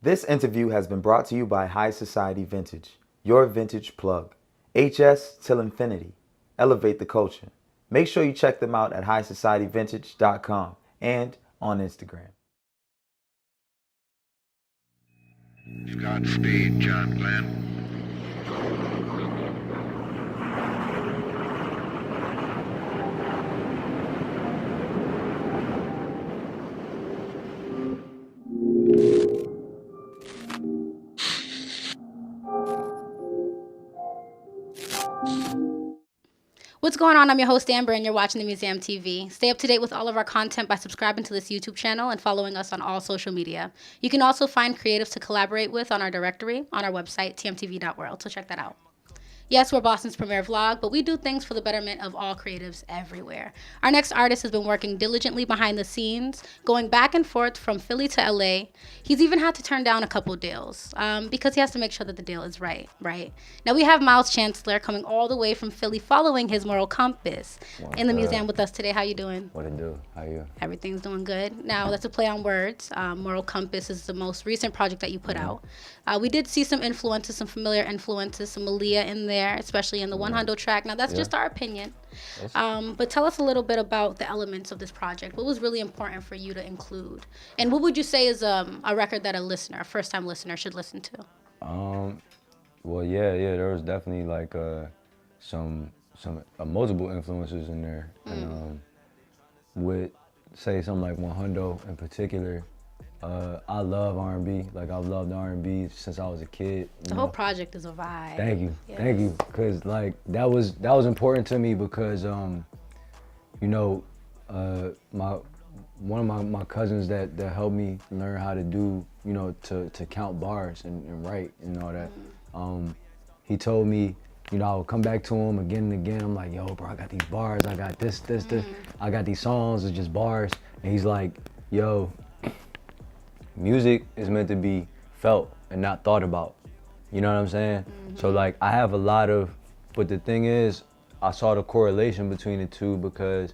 This interview has been brought to you by High Society Vintage, your vintage plug. HS till infinity. Elevate the culture. Make sure you check them out at highsocietyvintage.com and on Instagram. Godspeed, John Glenn. What's going on? I'm your host, Amber, and you're watching the Museum TV. Stay up to date with all of our content by subscribing to this YouTube channel and following us on all social media. You can also find creatives to collaborate with on our directory on our website, tmtv.world, so check that out. Yes, we're Boston's premier vlog, but we do things for the betterment of all creatives everywhere. Our next artist has been working diligently behind the scenes, going back and forth from Philly to LA. He's even had to turn down a couple deals because he has to make sure that the deal is right. Now we have Miles Chancellor coming all the way from Philly following his moral compass in the museum with us today. How you doing? What it do? How you? Everything's doing good. Now, that's a play on words. Moral Compass is the most recent project that you put out. We did see some influences, some familiar influences, some Aaliyah in there, especially in the One Hundo track. Now, that's just our opinion. But tell us a little bit about the elements of this project. What was really important for you to include? And what would you say is a record that a first-time listener should listen to? Well, yeah, there was definitely like some multiple influences in there, and with say something like One Hundo in particular. I love R&B. Like I've loved R&B since I was a kid. The whole project is a vibe. Thank you, Yes. thank you, because like that was important to me because you know, one of my cousins that helped me learn how to do, you know, to count bars and write and all that. He told me, you know, I would come back to him again and again. I'm like, yo, bro, I got these bars. I got this. I got these songs. It's just bars. And he's like, yo, music is meant to be felt and not thought about. You know what I'm saying? So like, I have a lot of, but the thing is, I saw the correlation between the two because,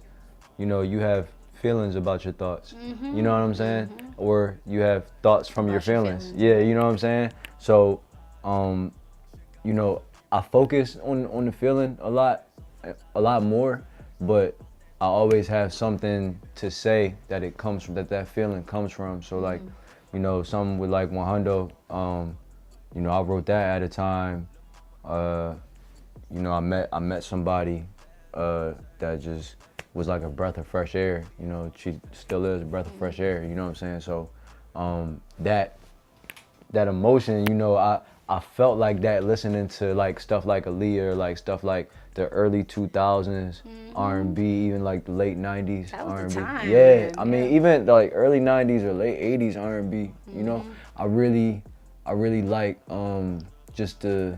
you know, you have feelings about your thoughts. You know what I'm saying? Or you have thoughts from your feelings. Yeah, you know what I'm saying? So, you know, I focus on the feeling a lot more, but I always have something to say that it comes from, that feeling comes from. So like, you know, something with like One Hundo, you know, I wrote that at a time, you know, I met somebody that just was like a breath of fresh air. You know, she still is a breath of fresh air, you know what I'm saying? So that emotion, you know, I felt like that listening to like stuff like Aaliyah, or like stuff like the early 2000s R&B, even like the late 90s That was R&B. the time, Yeah, man. I mean, even like early 90s or late 80s R&B, you know, I really like just the,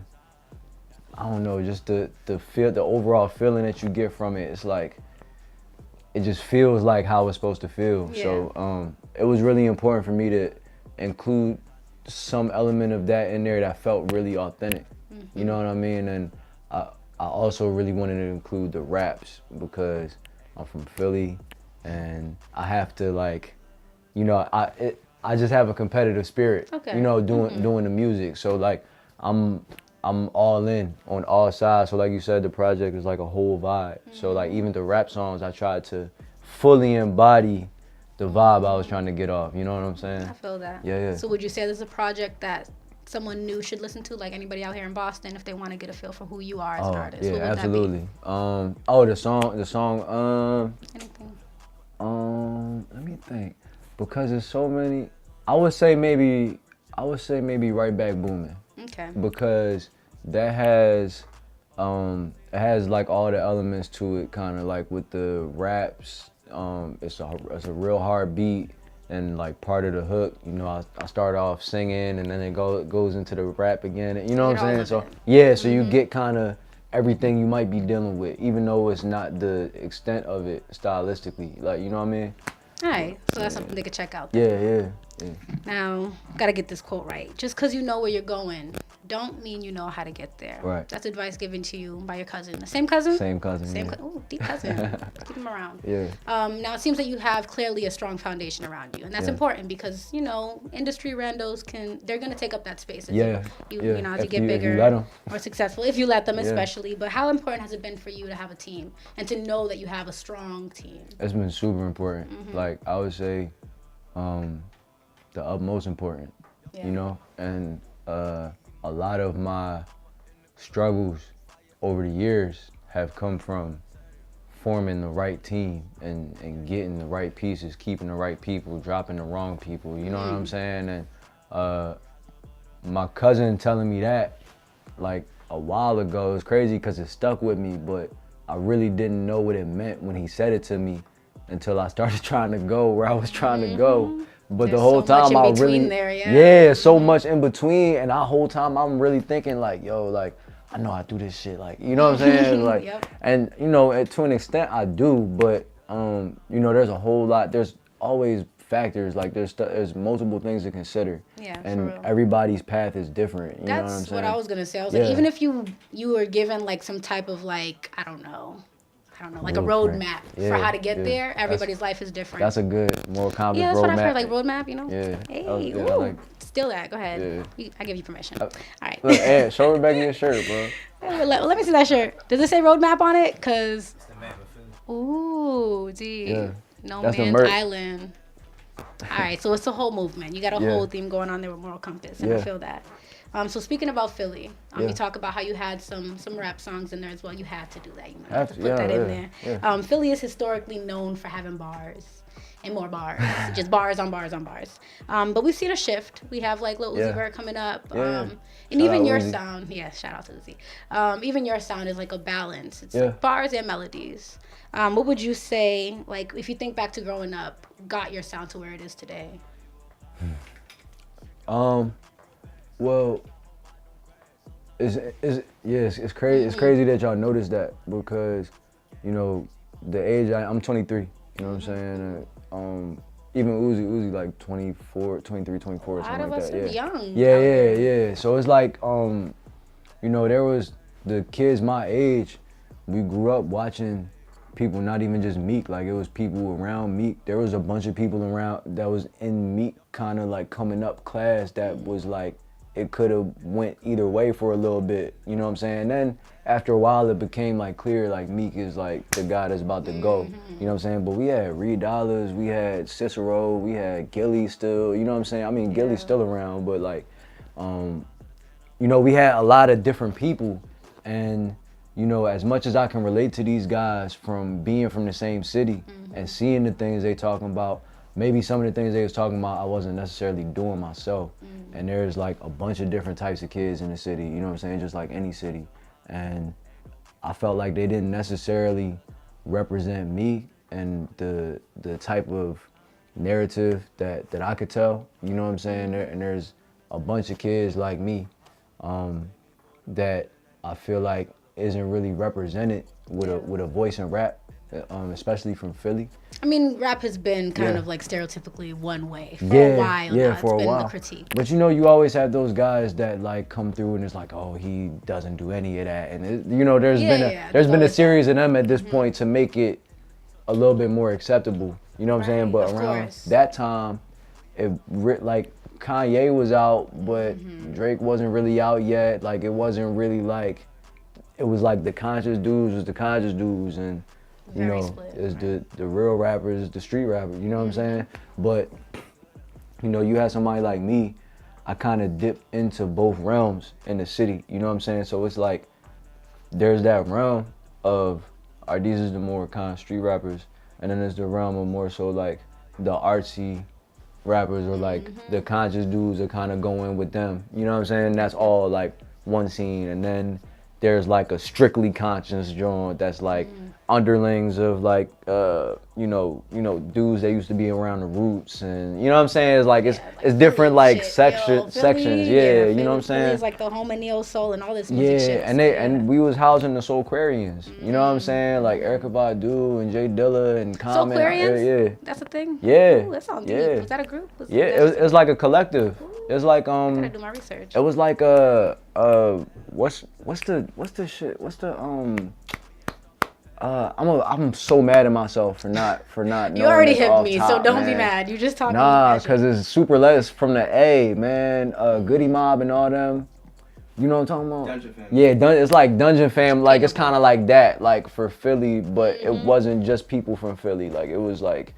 I don't know, just the feel, the overall feeling that you get from it. It's like, it just feels like how it's supposed to feel. Yeah. So it was really important for me to include some element of that in there that felt really authentic. You know what I mean? And I also really wanted to include the raps because I'm from Philly and I have to, like, you know, I just have a competitive spirit. Okay. You know, doing the music. So like I'm all in on all sides. So like you said, the project is like a whole vibe. So like even the rap songs, I tried to fully embody the vibe I was trying to get off. You know what I'm saying? I feel that. Yeah. So would you say this is a project that someone new should listen to, like anybody out here in Boston, if they want to get a feel for who you are as an artist? Yeah, what would absolutely. The song. Anything. Let me think, because there's so many. I would say maybe Right Back Booming. Okay. Because that has it has like all the elements to it, kind of like with the raps. It's a real hard beat, and like part of the hook, you know, I start off singing and then it goes into the rap again. You know what I'm saying? So yeah, so you get kind of everything you might be dealing with, even though it's not the extent of it stylistically. Like, you know what I mean? All right. So that's something they could check out. Yeah. Now, gotta get this quote right. Just because you know where you're going, don't mean you know how to get there. Right. That's advice given to you by your cousin. The same cousin? Same cousin. Same yeah. Ooh, deep cousin. Let's keep him around. Yeah. Now, it seems that you have clearly a strong foundation around you. And that's important because, you know, industry randos they're going to take up that space. As you know, as you get bigger or successful, if you let them especially. But how important has it been for you to have a team and to know that you have a strong team? It's been super important. Like, I would say the utmost important, you know? And a lot of my struggles over the years have come from forming the right team and getting the right pieces, keeping the right people, dropping the wrong people, you know what I'm saying? And my cousin telling me that like a while ago is crazy because it stuck with me, but I really didn't know what it meant when he said it to me until I started trying to go where I was trying to go. But There's the whole so much time in I really, between there, so much in between, and the whole time I'm really thinking like, yo, like I know I do this shit, like, you know what I'm saying, like, and you know, to an extent I do, but you know, there's a whole lot. There's always factors, like there's multiple things to consider, and everybody's path is different. You know what I'm saying? That's what I was gonna say. I was like, even if you were given like some type of like I don't know, like a roadmap for how to get there. Everybody's life is different. That's a good, more accomplished roadmap. Yeah, that's what I've heard, like roadmap, you know? Yeah. Hey, like, steal that. Go ahead. I give you permission. All right. Look, Ed, show Rebecca your shirt, bro. Let me see that shirt. Does it say roadmap on it? Because, ooh, gee. Yeah. No That's Man's Island. All right, so it's a whole movement. You got a whole theme going on there with Moral Compass, and I feel that. So speaking about Philly, you talk about how you had some rap songs in there as well. You had to do that. You had to put that in there. Yeah. Philly is historically known for having bars and more bars, just bars on bars on bars. But we've seen a shift. We have like Lil Uzi Vert coming up, and even your sound. Yeah, shout out to Uzi. Even your sound is like a balance. It's like bars and melodies. What would you say, like, if you think back to growing up, got your sound to where it is today? Well, it's crazy. It's crazy that y'all noticed that because, you know, the age I'm 23. You know what I'm saying? Even Uzi like 24, 23, 24 or something like that. A lot of us are young. Yeah. So it's like, you know, there was the kids my age. We grew up watching people, not even just Meek. Like it was people around Meek. There was a bunch of people around that was in Meek, kind of like coming up class that was like. It could have went either way for a little bit, you know what I'm saying? And then after a while, it became like clear, like Meek is like the guy that's about to go, you know what I'm saying? But we had Reed Dollars, we had Cicero, we had Gilly still, you know what I'm saying? I mean, Gilly's still around, but like, you know, we had a lot of different people. And, you know, as much as I can relate to these guys from being from the same city and seeing the things they talking about, maybe some of the things they was talking about I wasn't necessarily doing myself. And there's like a bunch of different types of kids in the city, you know what I'm saying, just like any city. And I felt like they didn't necessarily represent me and the type of narrative that I could tell, you know what I'm saying? And there's a bunch of kids like me that I feel like isn't really represented with a voice in rap, especially from Philly. I mean, rap has been kind of like stereotypically one way for a while now. For it's a been while. the critique. But you know, you always have those guys that like come through and it's like, oh, he doesn't do any of that. And it, you know, there's been a series of them at this point to make it a little bit more acceptable. You know what I'm saying? But around that time, like Kanye was out, but Drake wasn't really out yet. Like it wasn't really like, it was like the conscious dudes was the conscious dudes, and you know, it's the real rappers, the street rappers, you know what I'm saying? But, you know, you had somebody like me, I kind of dipped into both realms in the city, you know what I'm saying? So it's like, there's that realm of, these is the more kind of street rappers, and then there's the realm of more so like the artsy rappers or like the conscious dudes that kind of go in with them, you know what I'm saying? That's all like one scene, and then there's like a strictly conscious joint that's like, underlings of like dudes that used to be around the Roots, and you know what I'm saying, it's like it's different like sections, yeah, you know what I'm saying, Philly's like the home of neo soul and all this music shit. And we was housing the Soulquarians, you know what I'm saying, like Erykah Badu and Jay Dilla and Common. Soulquarians? That's a thing? Yeah. Ooh, that sounds deep. Was that a group? It's like a collective. It's like I gotta do my research. It was like what's the shit? What's the I'm so mad at myself for not knowing. You already hit off me, top, so don't man. be mad. You just talking. Nah, cause it's super less from the A, man. Goody Mob and all them. You know what I'm talking about? Dungeon Fam. Yeah, it's like Dungeon Fam. Like it's kind of like that, like for Philly, but it wasn't just people from Philly. Like it was like,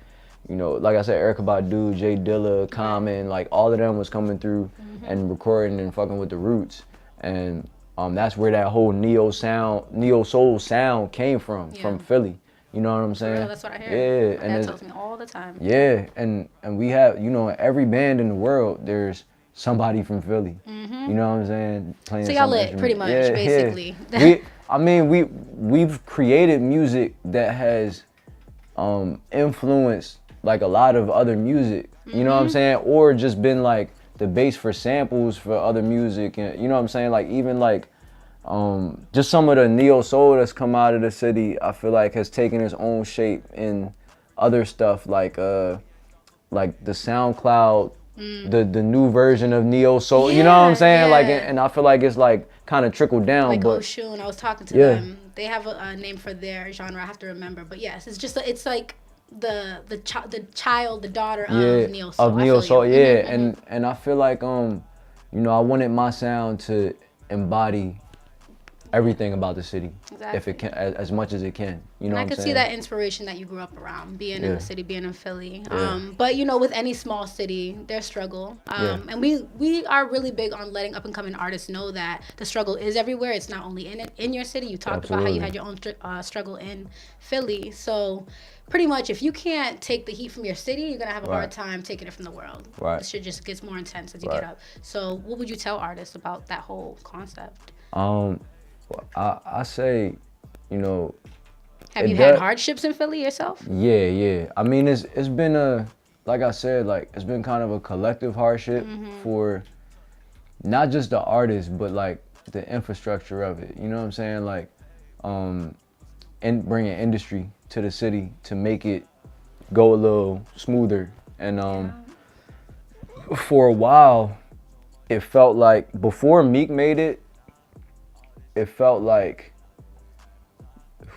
you know, like I said, Erykah Badu, Jay Dilla, Common, like all of them was coming through and recording and fucking with the Roots, and that's where that whole neo soul sound came from Philly. You know what I'm saying? Real, that's what I hear. Yeah, My dad tells me all the time. Yeah, and we have, you know, every band in the world, there's somebody from Philly. You know what I'm saying? Playing. So y'all lit, pretty much, basically. Yeah. We've created music that has influenced like a lot of other music. You know what I'm saying? Or just been like the base for samples for other music, and you know what I'm saying? Like even like just some of the neo soul that's come out of the city, I feel like has taken its own shape in other stuff like the SoundCloud, the new version of neo soul. You know what I'm saying? Like, and I feel like it's like kind of trickled down. Like but Oshun, I was talking to them. They have a name for their genre. I have to remember, but yes, it's just it's like the daughter of neo soul. Of neo soul, and I feel like you know, I wanted my sound to embody everything about the city, if it can, as much as it can. You know, and what I I'm could saying? see that inspiration that you grew up around, being in the city, being in Philly. But you know, with any small city, there's struggle. And we are really big on letting up and coming artists know that the struggle is everywhere. It's not only in your city. You talked about how you had your own struggle in Philly. So pretty much, if you can't take the heat from your city, you're gonna have a hard time taking it from the world. The shit just gets more intense as you get up. So what would you tell artists about that whole concept? I say, you know. Have you had hardships in Philly yourself? Yeah. I mean, it's been like I said, like it's been kind of a collective hardship for not just the artists, but like the infrastructure of it. You know what I'm saying? Like, and bringing industry to the city to make it go a little smoother. And for a while, it felt like before Meek made it. It felt like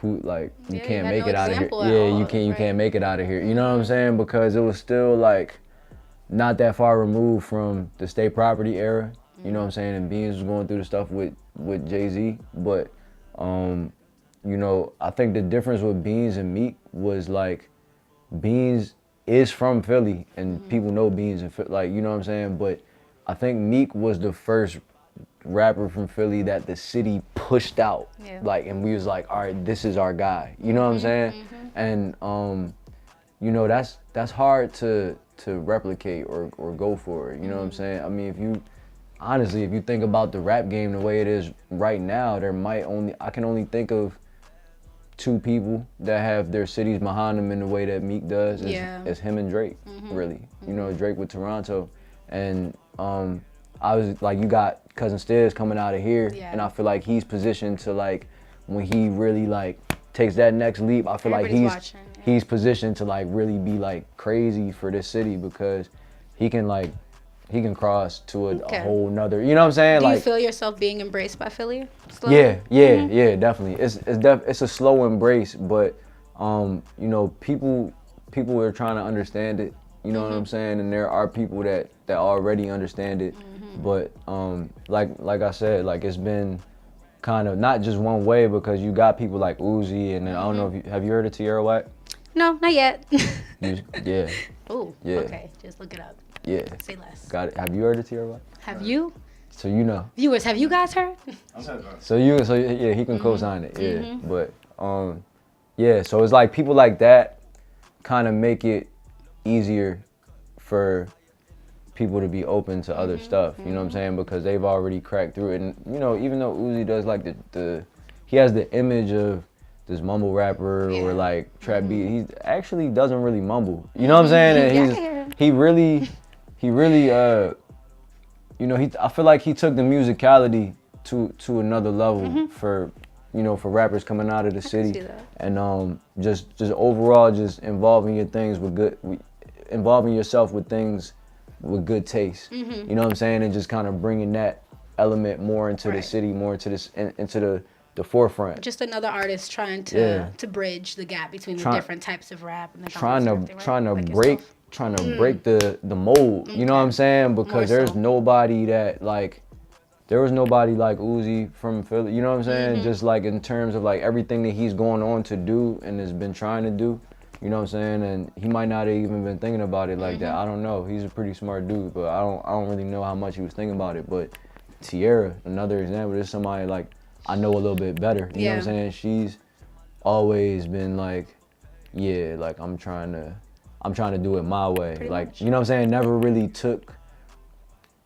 you can't make it out of here. Yeah, you can't make it out of here. You know what I'm saying? Because it was still like not that far removed from the state property era. You know what I'm saying? And Beans was going through the stuff with Jay-Z. But you know, I think the difference with Beans and Meek was like Beans is from Philly and people know Beans and like, you know what I'm saying? But I think Meek was the first rapper from Philly that the city pushed out, like, and we was like, all right, this is our guy. You know what I'm saying? And you know, that's hard to replicate or go for. You know what I'm saying? I mean, if you think about the rap game the way it is right now, I can only think of 2 people that have their cities behind them in the way that Meek does. It's him and Drake, really. You know, Drake with Toronto, and I was like, you got Cousin Stiz coming out of here, and I feel like he's positioned to like, when he really like takes that next leap, I feel like he's positioned to like really be like crazy for this city because he can cross to a whole nother, you know what I'm saying? Do like, you feel yourself being embraced by Philly? Slowly? Yeah, definitely. It's a slow embrace, but you know, people are trying to understand it. You know what I'm saying? And there are people that already understand it. But like I said, like it's been kind of not just one way because you got people like Uzi and then I don't know if have you heard of Tierra Whack? No, not yet. Yeah. Oh, yeah. Okay, just look it up. Yeah. Say less. Got it. Have you heard of Tierra Whack? Have you? So you know. Viewers, have you guys heard? So yeah, he can co-sign it. Yeah. But yeah, so it's like people like that kind of make it easier for people to be open to other stuff, you know what I'm saying? Because they've already cracked through it. And, you know, even though Uzi does like he has the image of this mumble rapper or like trap beat. He actually doesn't really mumble. You Mm-hmm. know what I'm saying? And he really you know, I feel like he took the musicality to another level for, you know, for rappers coming out of the city. see that. And just overall just involving yourself with things with good taste. Mm-hmm. You know what I'm saying? And just kind of bringing that element more into the Right. city, more into this into the forefront. Just another artist trying to bridge the gap between the different types of rap and the trying genres and everything, right? Like break the mold. You know what I'm saying? Because More there's so. nobody that like there was nobody like Uzi from Philly. You know what I'm saying? Just like in terms of like everything that he's going on to do and has been trying to do. You know what I'm saying? And he might not have even been thinking about it like that. I don't know. He's a pretty smart dude, but I don't really know how much he was thinking about it. But Tierra, another example, there's somebody like I know a little bit better. You know what I'm saying? She's always been like, yeah, like I'm trying to do it my way. Pretty like, much. you know what I'm saying?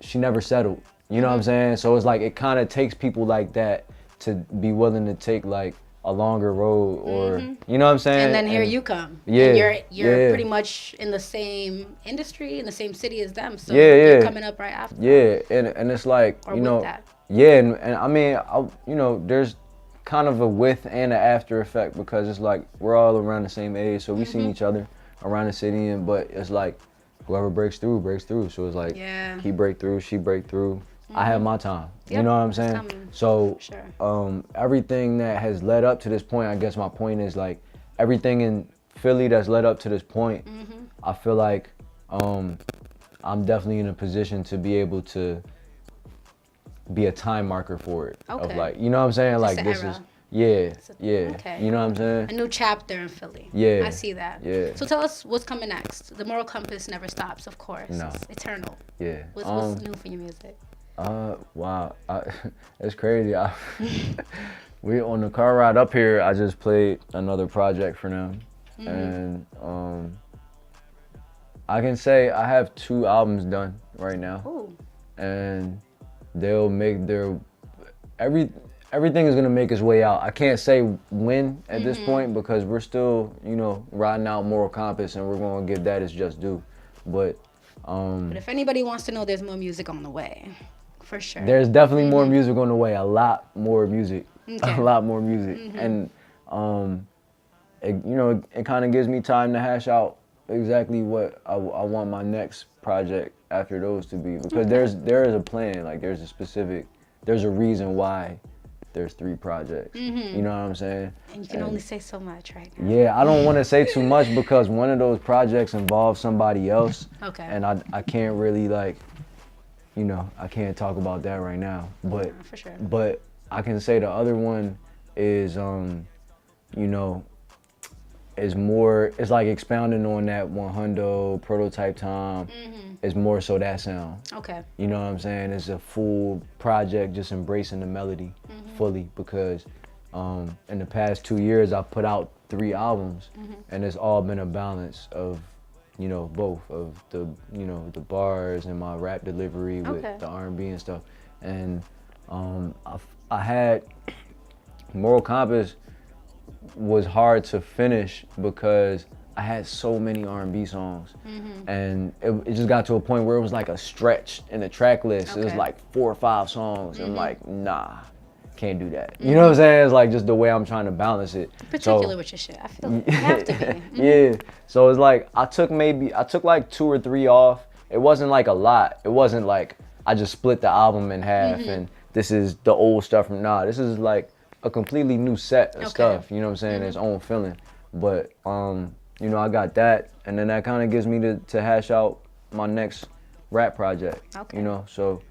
She never settled. You know what I'm saying? So it's like it kind of takes people like that to be willing to take like a longer road or you know what I'm saying? And then here you come. Yeah, And you're yeah. pretty much in the same industry, in the same city as them. So Yeah, you're yeah. coming up right after. Yeah, and it's like, Or you with know, that. yeah, and I mean, you know, there's kind of a with and an after effect because it's like we're all around the same age, so we seen each other around the city, and but it's like whoever breaks through. So it's like he break through, she break through. I have my time. You Yep, know what I'm it's saying? coming. So Sure. everything that has led up to this point, I guess my point is like everything in Philly that's led up to this point, I feel like I'm definitely in a position to be able to be a time marker for it. Of Okay. like, you know what I'm saying? Like an this era. is yeah. Okay. You know what I'm saying? A new chapter in Philly. Yeah. I see that. Yeah. So tell us what's coming next. The moral compass never stops, of course. No. It's eternal. Yeah. What's new for your music? Wow. It's crazy. We on the car ride up here, I just played another project for them. And I can say I have 2 albums done right now. Ooh. And they'll make everything is gonna make its way out. I can't say when at this point because we're still, you know, riding out Moral Compass and we're gonna give that its just due. But But if anybody wants to know, there's more music on the way. For sure. there's definitely more music on the way, a lot more music. Okay. A lot more music. And you know, it kind of gives me time to hash out exactly what I want my next project after those to be because there is a plan, like there's a reason why there's 3 projects. You know what I'm saying? And you can only say so much right now. Yeah, I don't want to say too much because one of those projects involves somebody else. Okay. And I can't really like, you know, I can't talk about that right now. But For sure. but I can say the other one is you know, is more, it's like expounding on that 100 prototype time. It's more so that sound. Okay. You know what I'm saying? It's a full project, just embracing the melody fully because in the past 2 years I put out 3 albums and it's all been a balance of, you know, both of the, you know, the bars and my rap delivery with the R&B and stuff. And I had Moral Compass was hard to finish because I had so many R&B songs and it just got to a point where it was like a stretch in the track list. It was like 4 or 5 songs and I'm like, nah, can't do that. You know what I'm saying? It's like just the way I'm trying to balance it. Particular with your shit. I feel you have to be. Yeah. So it's like I took like 2 or 3 off. It wasn't like a lot. It wasn't like I just split the album in half and this is the old stuff from this is like a completely new set of stuff, you know what I'm saying? Its own feeling. But you know, I got that and then that kind of gives me to hash out my next rap project. You know, so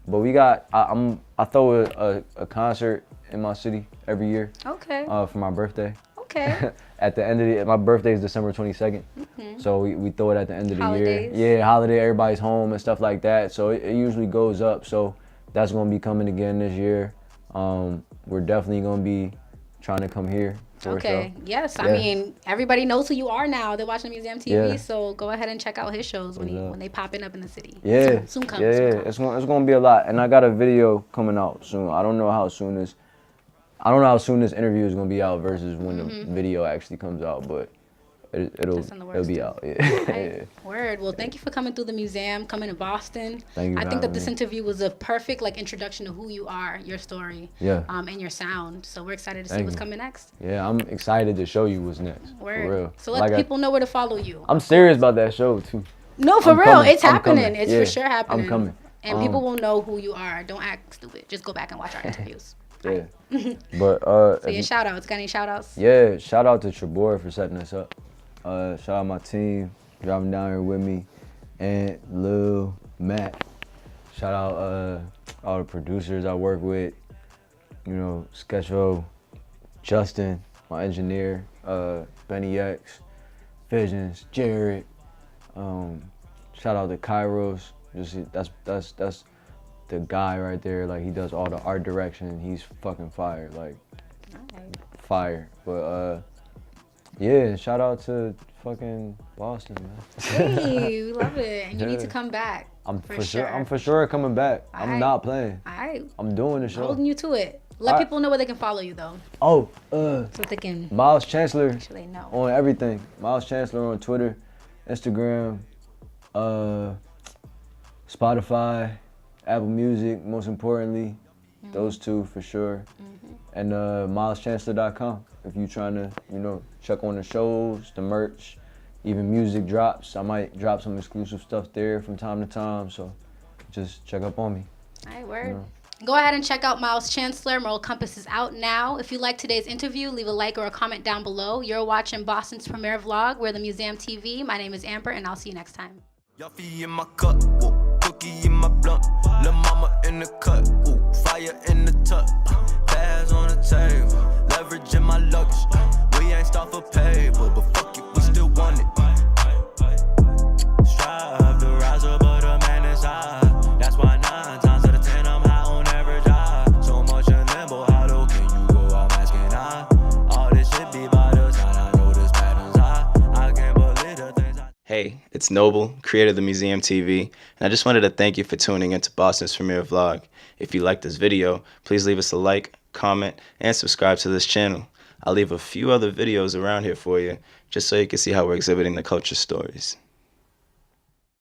but we got I throw a concert in my city every year. Okay. For my birthday. Okay. At the end of my birthday is December 22nd. So we throw it at the end of the Holidays. year. Yeah, holiday, everybody's home and stuff like that. So it usually goes up. So that's gonna be coming again this year. We're definitely gonna be trying to come here. Okay. Yes. I Yeah. mean, everybody knows who you are now. They're watching Museum TV, Yeah. so go ahead and check out his shows when they popping up in the city. Yeah. Soon comes. Yeah, soon yeah. comes. It's gonna be a lot. And I got a video coming out soon. I don't know how soon I don't know how soon this interview is gonna be out versus when the video actually comes out, but it'll be out. Yeah. Right. Word. Well, thank you for coming through the museum, coming to Boston. Thank you. I think that this interview was a perfect introduction to who you are, your story, and your sound. So we're excited to see what's coming next. Yeah, I'm excited to show you what's next. Word. For real. So let people know where to follow you. I'm serious about that show too. No, for real, coming. it's happening. It's for sure happening. I'm coming. And people will know who you are. Don't act stupid. Just go back and watch our interviews. Yeah. But so your shout outs. Got any shout outs? Yeah, shout out to Trebor for setting us up. Shout out my team driving down here with me, and Lil Matt. Shout out all the producers I work with. You know, Sketcho, Justin, my engineer, Benny X, Visions, Jared. Shout out to Kairos. That's the guy right there. Like, he does all the art direction. He's fucking fire. Like, fire. But yeah, shout out to fucking Boston, man. Hey, we love it. And you need to come back. I'm for sure coming back. I'm not playing. All right. I'm doing the show. Holding you to it. Let people know where they can follow you though. Oh, so they can. Miles Chancellor they know. on everything. Miles Chancellor on Twitter, Instagram, Spotify, Apple Music, most importantly. Those two for sure. And mileschancelor.com if you're trying to, check on the shows, the merch, even music drops. I might drop some exclusive stuff there from time to time, so just check up on me. All right, word. Go ahead and check out Miles Chancellor. Moral Compass is out now. If you like today's interview, leave a like or a comment down below. You're watching Boston's premiere vlog. We're the Museum TV. My name is Amber, and I'll see you next time. Yuffie in my cup, cookie in my blunt, lil' mama in the cut, fire in the tuck, bags on the table, leverage in my luggage, we ain't start for paper, but fuck it, we still want it. Strive to rise above the man inside, that's why 9 times out of 10 I'm high on every job, so much and limbo, how low can you go, I'm asking I, all this shit be by the time I know this patterns I can't believe the things I. Hey, it's Noble, creator of the Museum TV, and I just wanted to thank you for tuning into Boston's premiere vlog. If you liked this video, please leave us a like, comment, and subscribe to this channel. I'll leave a few other videos around here for you, just so you can see how we're exhibiting the culture stories.